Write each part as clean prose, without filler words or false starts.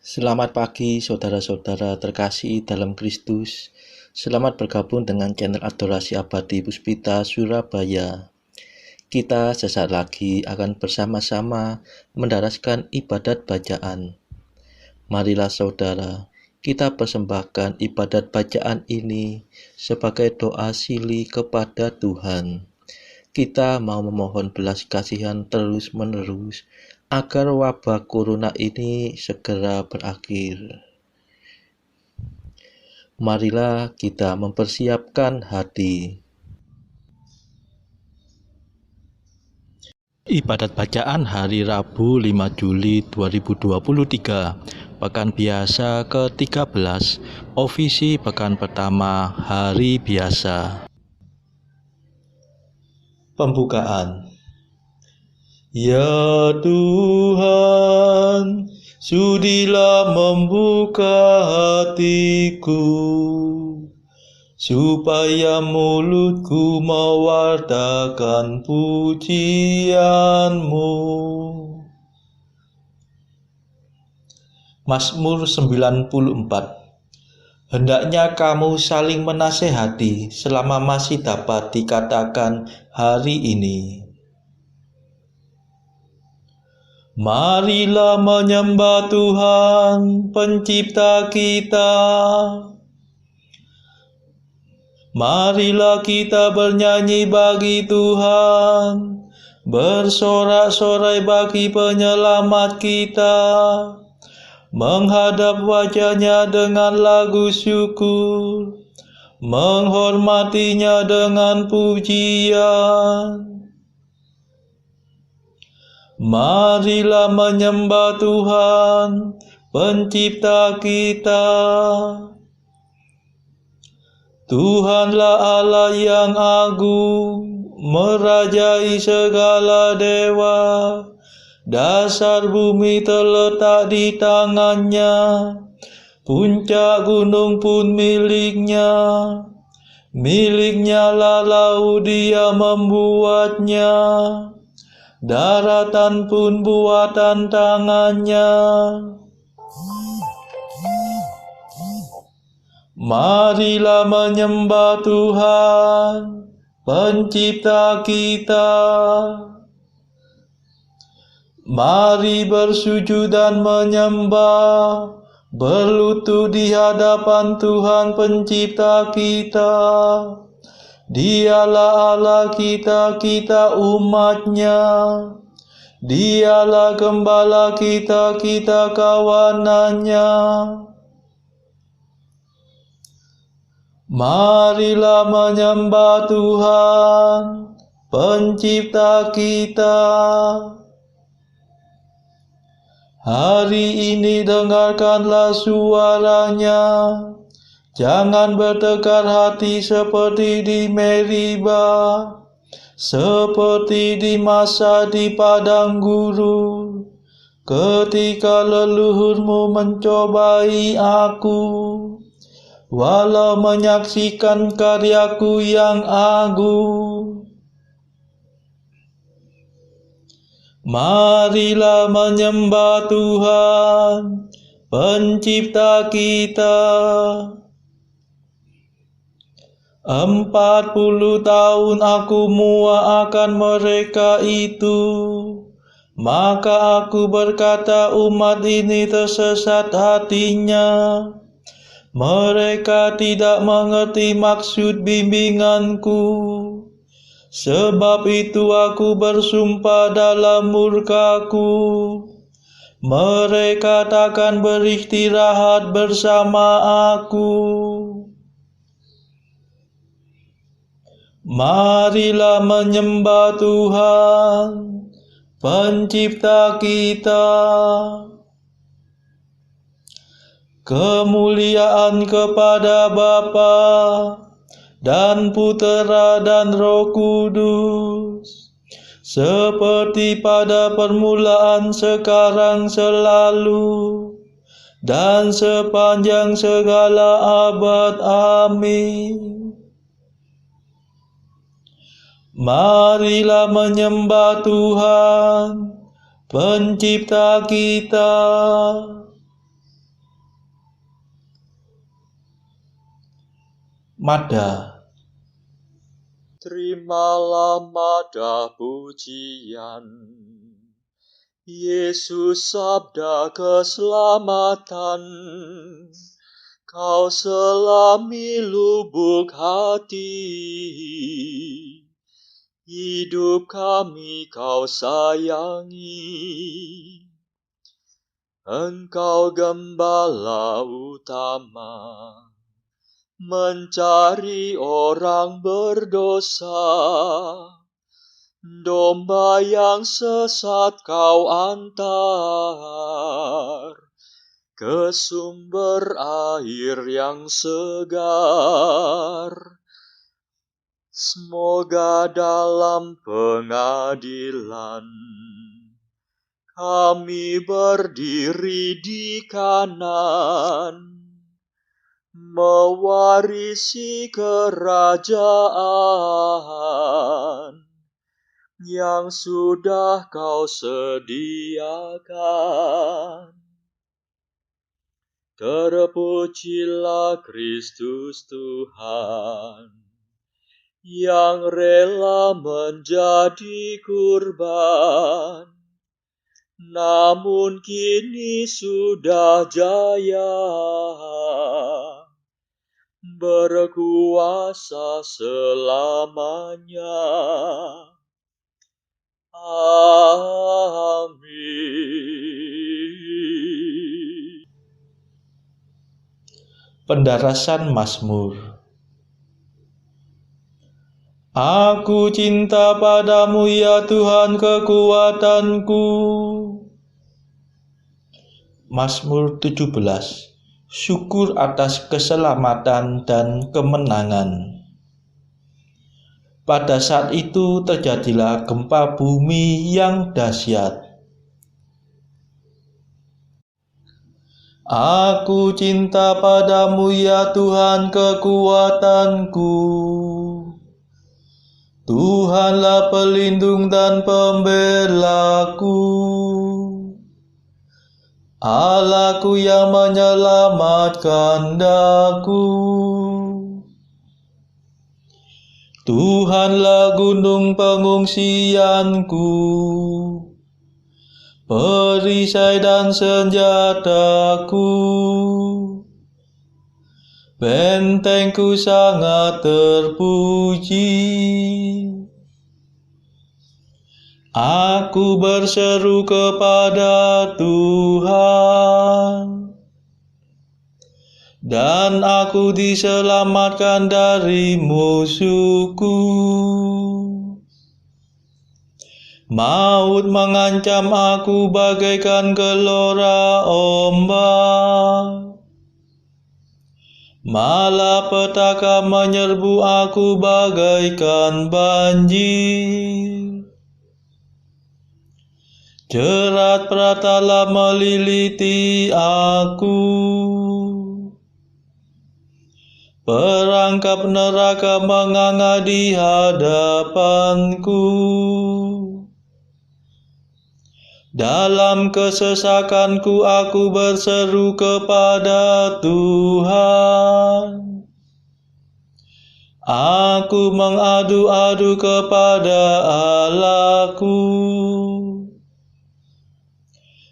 Selamat pagi saudara-saudara terkasih dalam Kristus. Selamat bergabung dengan channel Adorasi Abadi Puspita Surabaya. Kita sesaat lagi akan bersama-sama mendaraskan ibadat bacaan. Marilah saudara, kita persembahkan ibadat bacaan ini sebagai doa sili kepada Tuhan. Kita mau memohon belas kasihan terus-menerus agar wabah corona ini segera berakhir. Marilah kita mempersiapkan hati. Ibadat bacaan hari Rabu 5 Juli 2023, Pekan Biasa ke-13, Ofisi Pekan Pertama, Hari Biasa. Pembukaan. Ya Tuhan, sudilah membuka hatiku, supaya mulutku mewartakan pujian-Mu. Mazmur 94. Hendaknya kamu saling menasehati selama masih dapat dikatakan hari ini. Marilah menyembah Tuhan, Pencipta kita. Marilah kita bernyanyi bagi Tuhan, bersorak-sorai bagi penyelamat kita, menghadap wajah-Nya dengan lagu syukur, menghormatinya dengan pujian. Marilah menyembah Tuhan, Pencipta kita. Tuhanlah Allah yang agung, merajai segala dewa. Dasar bumi terletak di tangan-Nya, puncak gunung pun milik-Nya. Milik-Nya lah laut, Dia membuatnya, daratan pun buatan tangan-Nya. Marilah menyembah Tuhan, Pencipta kita. Mari bersujud dan menyembah, berlutut di hadapan Tuhan Pencipta kita. Dialah Allah kita, kita umat-Nya. Dialah Gembala kita, kita kawanan-Nya. Marilah menyembah Tuhan, Pencipta kita. Hari ini dengarkanlah suara-Nya. Jangan bertekar hati seperti di Meriba, seperti di masa di padang gurun, ketika leluhurmu mencobai aku, walau menyaksikan karyaku yang agung. Marilah menyembah Tuhan, Pencipta kita. 40 tahun aku muak akan mereka itu, maka aku berkata umat ini tersesat hatinya. Mereka tidak mengerti maksud bimbinganku. Sebab itu aku bersumpah dalam murkaku, mereka takkan beristirahat bersama aku. Marilah menyembah Tuhan, Pencipta kita. Kemuliaan kepada Bapa dan Putera dan Roh Kudus, seperti pada permulaan, sekarang, selalu, dan sepanjang segala abad. Amin. Marilah menyembah Tuhan, Pencipta kita. Mada. Terimalah mada pujian, Yesus sabda keselamatan, Kau selami lubuk hati, hidup kami Kau sayangi. Engkau gembala utama, mencari orang berdosa, domba yang sesat Kau antar ke sumber air yang segar. Semoga dalam pengadilan kami berdiri di kanan, mewarisi kerajaan yang sudah Kau sediakan. Terpujilah Kristus Tuhan, yang rela menjadi kurban, namun kini sudah jaya, berkuasa selamanya. Amin. Pendarasan Mazmur. Aku cinta padamu ya Tuhan kekuatanku. Mazmur 17. Syukur atas keselamatan dan kemenangan. Pada saat itu terjadilah gempa bumi yang dahsyat. Aku cinta padamu ya Tuhan kekuatanku. Tuhanlah pelindung dan pembelaku, Allahku yang menyelamatkan daku. Tuhanlah gunung pengungsianku, perisai dan senjataku. Bentengku sangat terpuji. Aku berseru kepada Tuhan, dan aku diselamatkan dari musuhku. Maut mengancam aku bagaikan gelora ombak, malapetaka menyerbu aku bagaikan banjir. Jerat pratala meliliti aku, perangkap neraka menganga di hadapanku. Dalam kesesakanku aku berseru kepada Tuhan. Aku mengadu-adu kepada Allahku.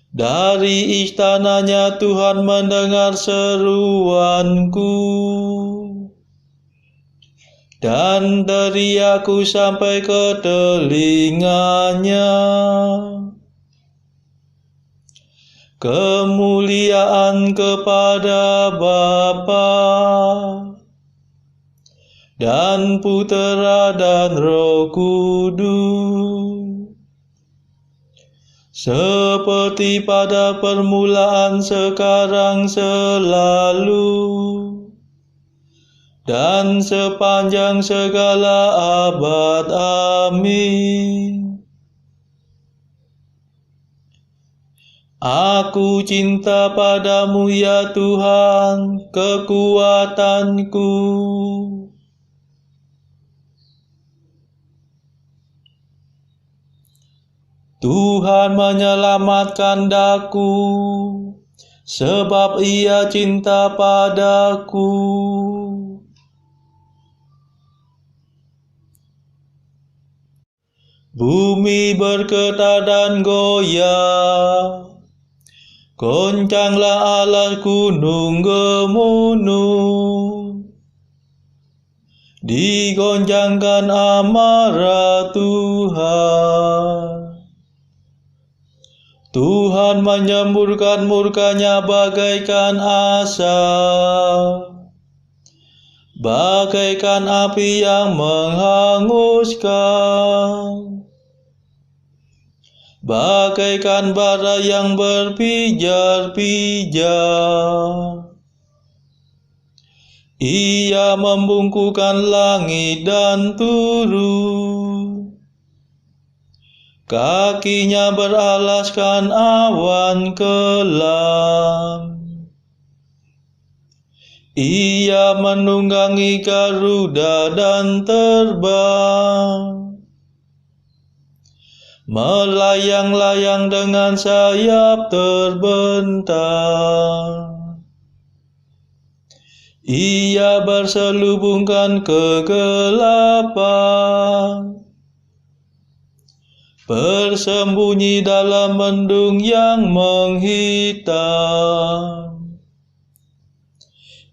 Dari istananya Tuhan mendengar seruanku, dan teriakku sampai ke telinganya. Kemuliaan kepada Bapa dan Putera dan Roh Kudus, seperti pada permulaan, sekarang, selalu, dan sepanjang segala abad. Amin. Aku cinta padamu ya Tuhan kekuatanku. Tuhan menyelamatkan daku, sebab Ia cinta padaku. Bumi bergetar dan goyah, goncanglah alas gunung gemunuh, digoncangkan amarah Tuhan. Tuhan menyemburkan murkanya bagaikan asap, bagaikan api yang menghanguskan, bagaikan bara yang berpijar-pijar. Ia membungkukkan langit dan turun, kakinya beralaskan awan kelam. Ia menunggangi garuda dan terbang, melayang-layang dengan sayap terbentang. Ia berselubungkan kegelapan, bersembunyi dalam mendung yang menghitam.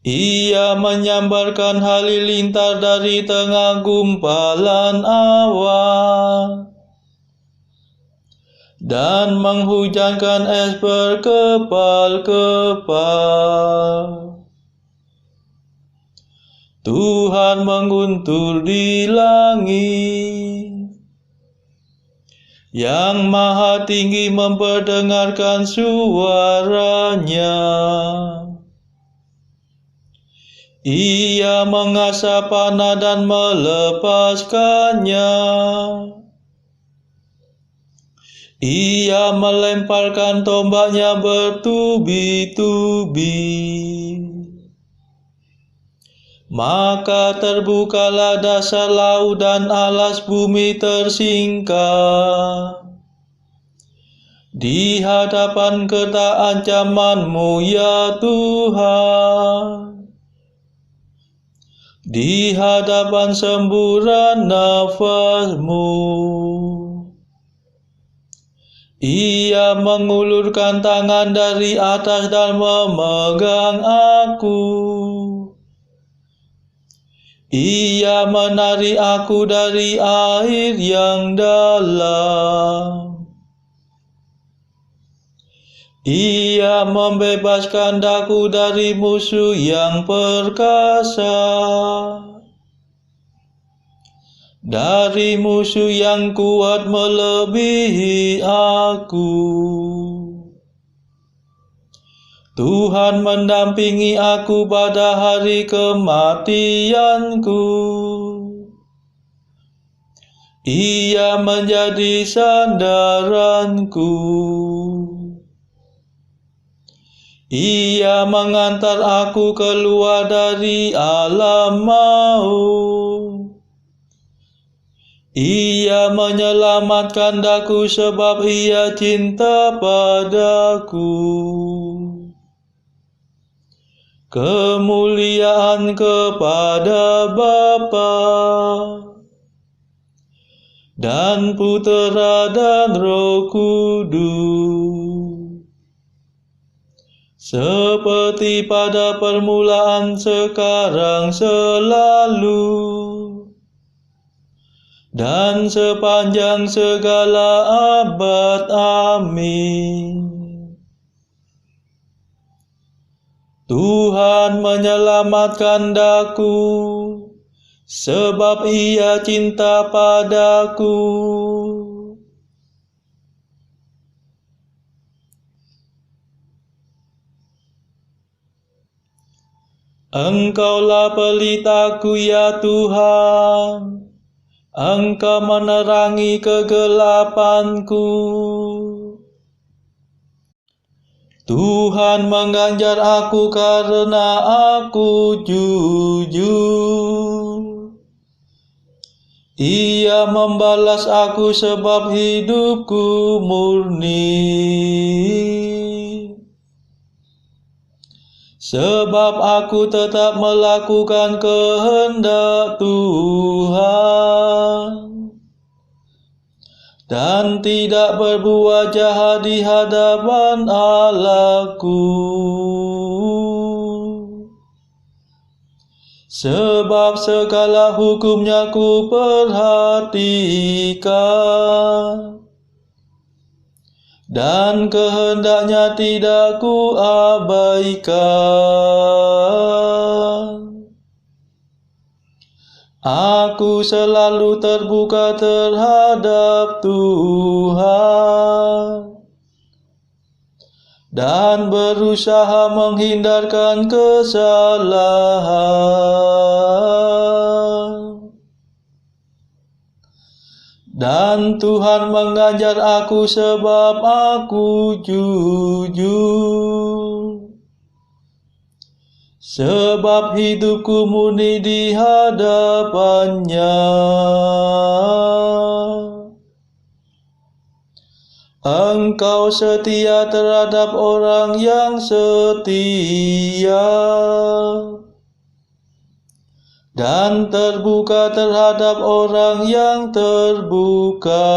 Ia menyambarkan halilintar dari tengah gumpalan awan, dan menghujankan es berkepal-kepal. Tuhan menguntur di langit, Yang Maha Tinggi memperdengarkan suaranya. Ia mengasah panah dan melepaskannya. Ia melemparkan tombaknya bertubi-tubi. Maka terbukalah dasar laut dan alas bumi tersingkap di hadapan ketak ancaman-Mu, ya Tuhan. Di hadapan semburan nafas-Mu, Ia mengulurkan tangan dari atas dan memegang aku. Ia menarik aku dari air yang dalam. Ia membebaskan daku dari musuh yang perkasa, dari musuh yang kuat melebihi aku. Tuhan mendampingi aku pada hari kematianku. Ia menjadi sandaranku. Ia mengantar aku keluar dari alam maut. Ia menyelamatkan daku sebab Ia cinta padaku. Kemuliaan kepada Bapa dan Putera dan Roh Kudus, seperti pada permulaan, sekarang, selalu, dan sepanjang segala abad. Amin. Tuhan menyelamatkan daku, sebab Ia cinta padaku. Engkaulah pelitaku, ya Tuhan. Engkau menerangi kegelapanku. Tuhan mengganjar aku karena aku jujur. Ia membalas aku sebab hidupku murni. Sebab aku tetap melakukan kehendak Tuhan. dan tidak berbuat jahat di hadapan Allahku. Sebab segala hukumnya ku perhatikan, dan kehendaknya tidak ku abaikan. Aku selalu terbuka terhadap Tuhan dan berusaha menghindarkan kesalahan. Dan Tuhan mengajar aku sebab aku jujur. Sebab hidupku murni di hadapannya. Engkau setia terhadap orang yang setia, dan terbuka terhadap orang yang terbuka.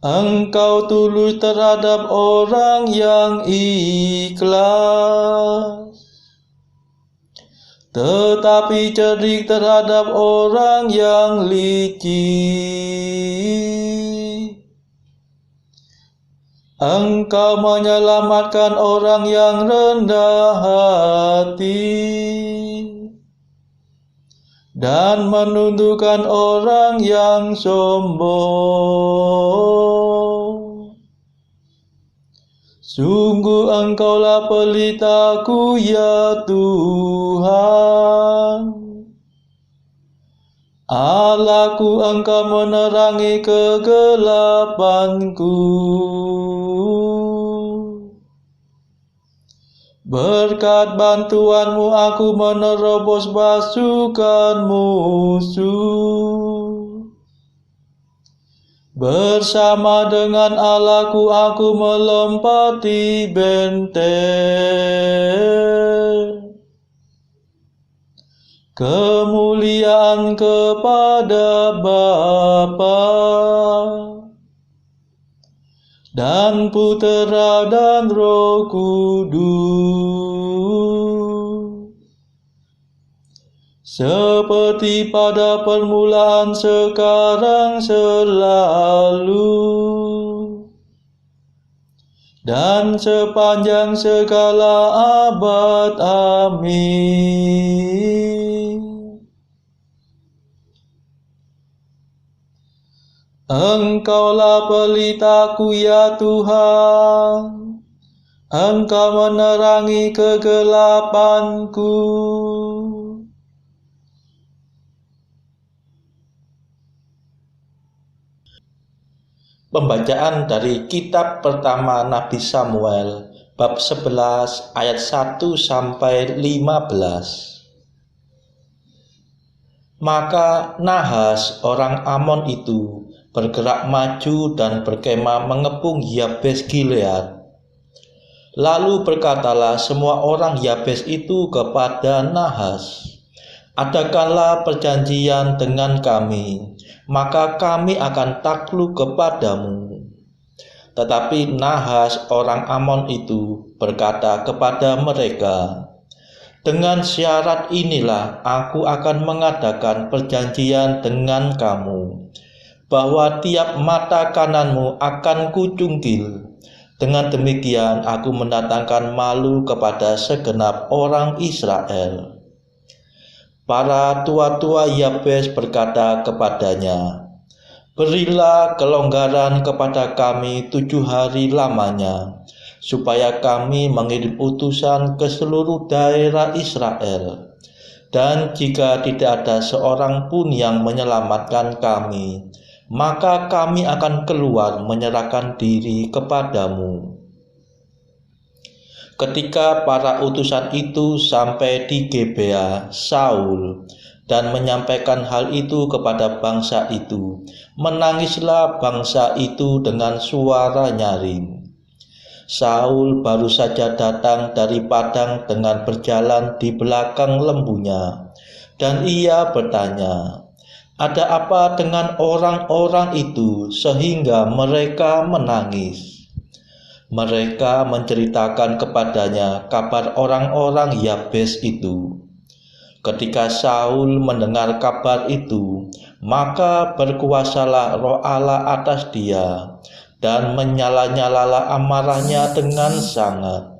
Engkau tulus terhadap orang yang ikhlas, tetapi cerdik terhadap orang yang licik. Engkau menyelamatkan orang yang rendah hati, dan menundukkan orang yang sombong. Sungguh Engkaulah pelitaku, ya Tuhan. Allahku, Engkau menerangi kegelapanku. Berkat bantuanmu aku menerobos pasukan musuh. Bersama dengan Allahku aku melompati benteng. Kemuliaan kepada Bapa dan Putera dan Roh Kudus, seperti pada permulaan, sekarang, selalu, dan sepanjang segala abad. Amin. Engkaulah pelitaku, ya Tuhan. Engkau menerangi kegelapanku. Pembacaan dari kitab pertama Nabi Samuel, bab 11 ayat 1 sampai 15. Maka Nahas orang Amon itu bergerak maju dan berkemah mengepung Yabes Gilead. Lalu berkatalah semua orang Yabes itu kepada Nahas, "Adakanlah perjanjian dengan kami, maka kami akan takluk kepadamu." Tetapi Nahas orang Amon itu berkata kepada mereka, "Dengan syarat inilah aku akan mengadakan perjanjian dengan kamu, bahwa tiap mata kananmu akan kucungkil. Dengan demikian aku mendatangkan malu kepada segenap orang Israel." Para tua-tua Yabes berkata kepadanya, "Berilah kelonggaran kepada kami 7 hari lamanya, supaya kami mengirim utusan ke seluruh daerah Israel. Dan jika tidak ada seorang pun yang menyelamatkan kami, maka kami akan keluar menyerahkan diri kepadamu." Ketika para utusan itu sampai di Gebea Saul dan menyampaikan hal itu kepada bangsa itu, menangislah bangsa itu dengan suara nyaring. Saul baru saja datang dari padang dengan berjalan di belakang lembunya, dan ia bertanya, Ada apa dengan orang-orang itu sehingga mereka menangis? Mereka menceritakan kepadanya kabar orang-orang Yabes itu. Ketika Saul mendengar kabar itu, maka berkuasalah Roh Allah atas dia, dan menyala-nyalalah amarahnya dengan sangat.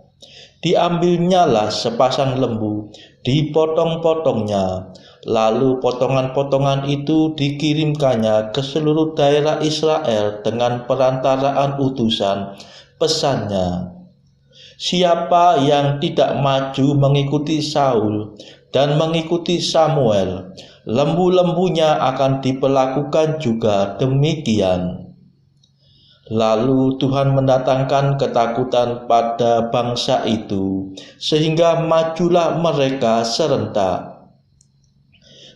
Diambilnyalah sepasang lembu, dipotong-potongnya, lalu potongan-potongan itu dikirimkannya ke seluruh daerah Israel dengan perantaraan utusan. Pesannya, siapa yang tidak maju mengikuti Saul dan mengikuti Samuel, lembu-lembunya akan diperlakukan juga demikian. Lalu Tuhan mendatangkan ketakutan pada bangsa itu, sehingga majulah mereka serentak.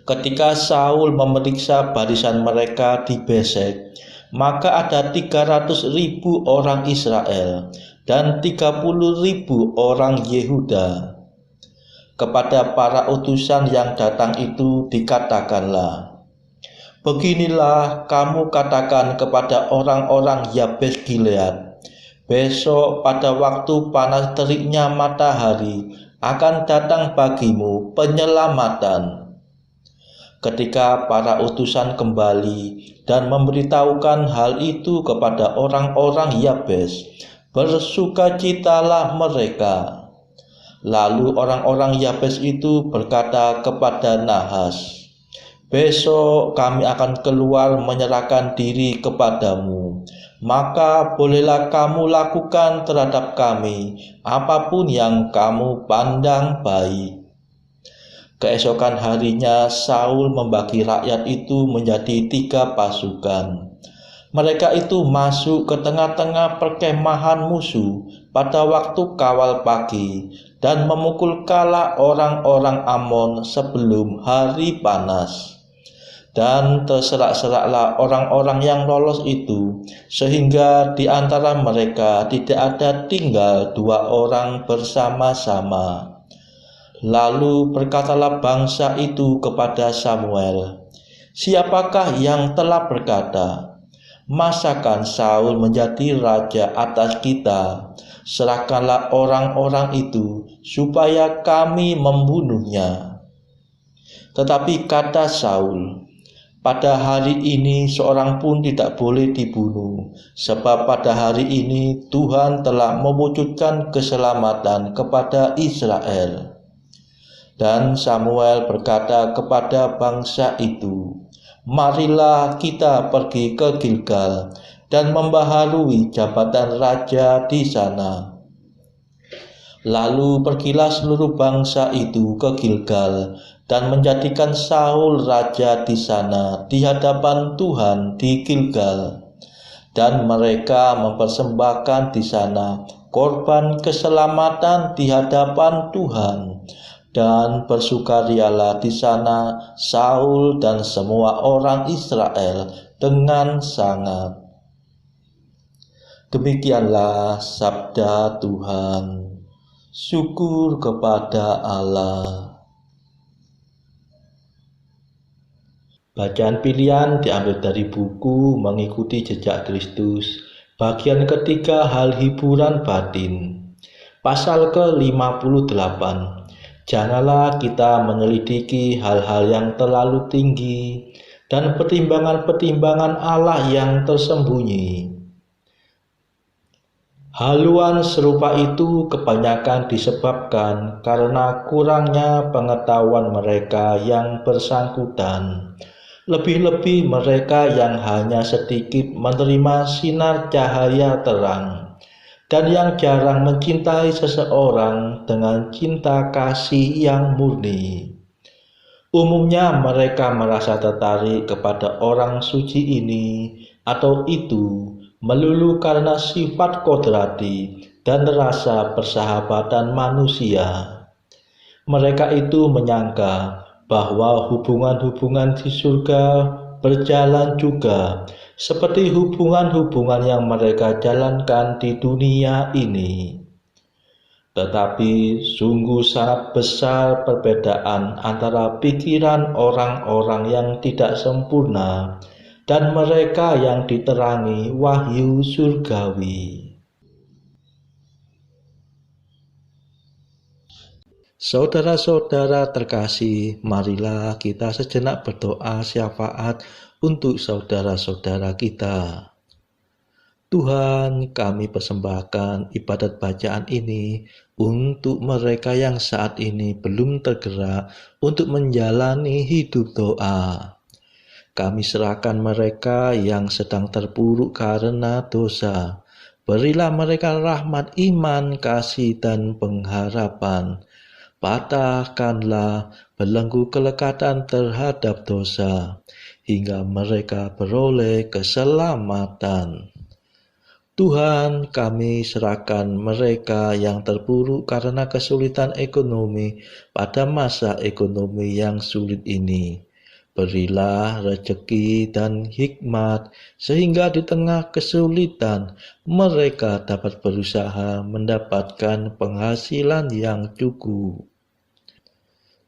Ketika Saul memeriksa barisan mereka di Besek, maka ada 300.000 orang Israel dan 30.000 orang Yehuda. Kepada para utusan yang datang itu dikatakanlah, beginilah kamu katakan kepada orang-orang Yabes Gilead, besok pada waktu panas teriknya matahari akan datang bagimu penyelamatan. Ketika para utusan kembali dan memberitahukan hal itu kepada orang-orang Yabes, bersukacitalah mereka. Lalu orang-orang Yabes itu berkata kepada Nahas, besok kami akan keluar menyerahkan diri kepadamu. Maka bolehlah kamu lakukan terhadap kami apapun yang kamu pandang baik. Keesokan harinya Saul membagi rakyat itu menjadi 3 pasukan. Mereka itu masuk ke tengah-tengah perkemahan musuh pada waktu kawal pagi dan memukul kala orang-orang Amon sebelum hari panas. Dan terserak-seraklah orang-orang yang lolos itu, sehingga di antara mereka tidak ada tinggal 2 orang bersama-sama. Lalu berkatalah bangsa itu kepada Samuel, siapakah yang telah berkata, masakan Saul menjadi raja atas kita? Serahkanlah orang-orang itu supaya kami membunuhnya. Tetapi kata Saul, pada hari ini seorang pun tidak boleh dibunuh, sebab pada hari ini Tuhan telah mewujudkan keselamatan kepada Israel. Dan Samuel berkata kepada bangsa itu, marilah kita pergi ke Gilgal dan membaharui jabatan raja di sana. Lalu pergilah seluruh bangsa itu ke Gilgal dan menjadikan Saul raja di sana di hadapan Tuhan di Gilgal. Dan mereka mempersembahkan di sana korban keselamatan di hadapan Tuhan. Dan bersukarialah di sana Saul dan semua orang Israel dengan sangat. Demikianlah sabda Tuhan. Syukur kepada Allah. Bacaan pilihan diambil dari buku Mengikuti Jejak Kristus, bagian ketiga, hal hiburan batin. Pasal ke-58. Janganlah kita menyelidiki hal-hal yang terlalu tinggi dan pertimbangan-pertimbangan Allah yang tersembunyi. Haluan serupa itu kebanyakan disebabkan karena kurangnya pengetahuan mereka yang bersangkutan. Lebih-lebih mereka yang hanya sedikit menerima sinar cahaya terang dan yang jarang mencintai seseorang dengan cinta kasih yang murni. Umumnya mereka merasa tertarik kepada orang suci ini atau itu melulu karena sifat kodrati dan rasa persahabatan manusia. Mereka itu menyangka bahwa hubungan-hubungan di surga berjalan juga seperti hubungan-hubungan yang mereka jalankan di dunia ini. Tetapi sungguh sangat besar perbedaan antara pikiran orang-orang yang tidak sempurna dan mereka yang diterangi wahyu surgawi. Saudara-saudara terkasih, marilah kita sejenak berdoa syafaat untuk saudara-saudara kita. Tuhan, kami persembahkan ibadat bacaan ini untuk mereka yang saat ini belum tergerak untuk menjalani hidup doa. Kami serahkan mereka yang sedang terpuruk karena dosa. Berilah mereka rahmat iman, kasih, dan pengharapan. Patahkanlah belenggu kelekatan terhadap dosa, hingga mereka beroleh keselamatan. Tuhan, kami serahkan mereka yang terpuruk karena kesulitan ekonomi pada masa ekonomi yang sulit ini. Berilah rezeki dan hikmat, sehingga di tengah kesulitan mereka dapat berusaha mendapatkan penghasilan yang cukup.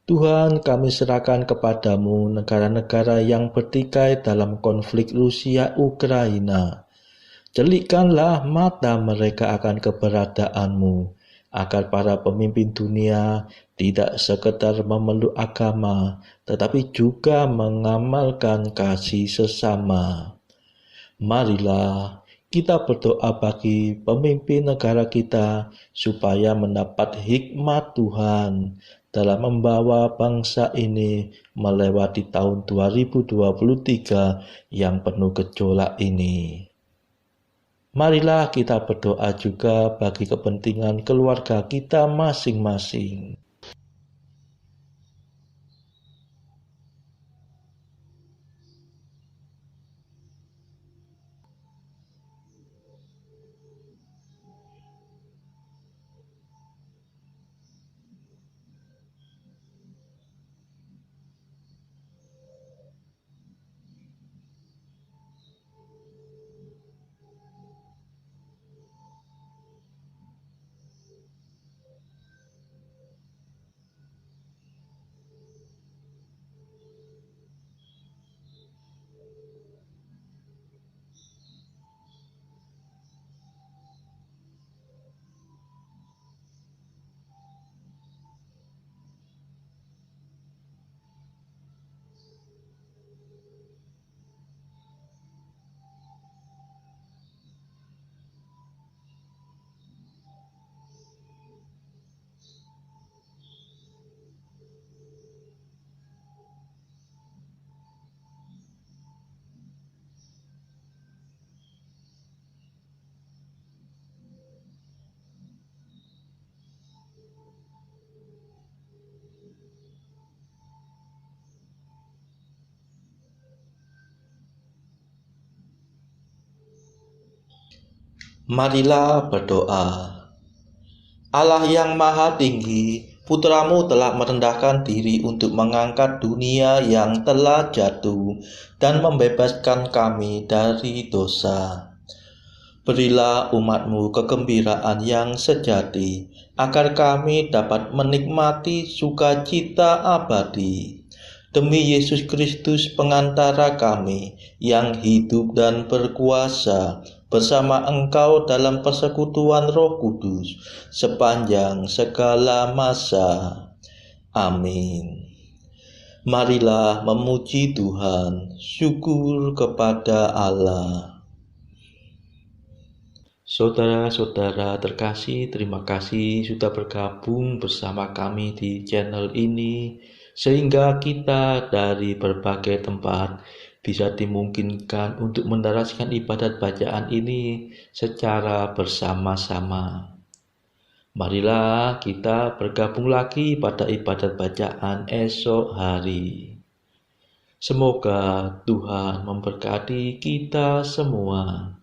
Tuhan, kami serahkan kepadamu negara-negara yang bertikai dalam konflik Rusia-Ukraina. Celikkanlah mata mereka akan keberadaanmu, agar para pemimpin dunia tidak sekedar memeluk agama, tetapi juga mengamalkan kasih sesama. Marilah kita berdoa bagi pemimpin negara kita supaya mendapat hikmat Tuhan dalam membawa bangsa ini melewati tahun 2023 yang penuh gejolak ini. Marilah kita berdoa juga bagi kepentingan keluarga kita masing-masing. Marilah berdoa. Allah yang Maha Tinggi, Putramu telah merendahkan diri untuk mengangkat dunia yang telah jatuh dan membebaskan kami dari dosa. Berilah umat-Mu kegembiraan yang sejati, agar kami dapat menikmati sukacita abadi. Demi Yesus Kristus pengantara kami, yang hidup dan berkuasa bersama Engkau dalam persekutuan Roh Kudus sepanjang segala masa. Amin. Marilah memuji Tuhan, syukur kepada Allah. Saudara-saudara terkasih, terima kasih sudah bergabung bersama kami di channel ini, sehingga kita dari berbagai tempat bisa dimungkinkan untuk mendaraskan ibadat bacaan ini secara bersama-sama. Marilah kita bergabung lagi pada ibadat bacaan esok hari. Semoga Tuhan memberkati kita semua.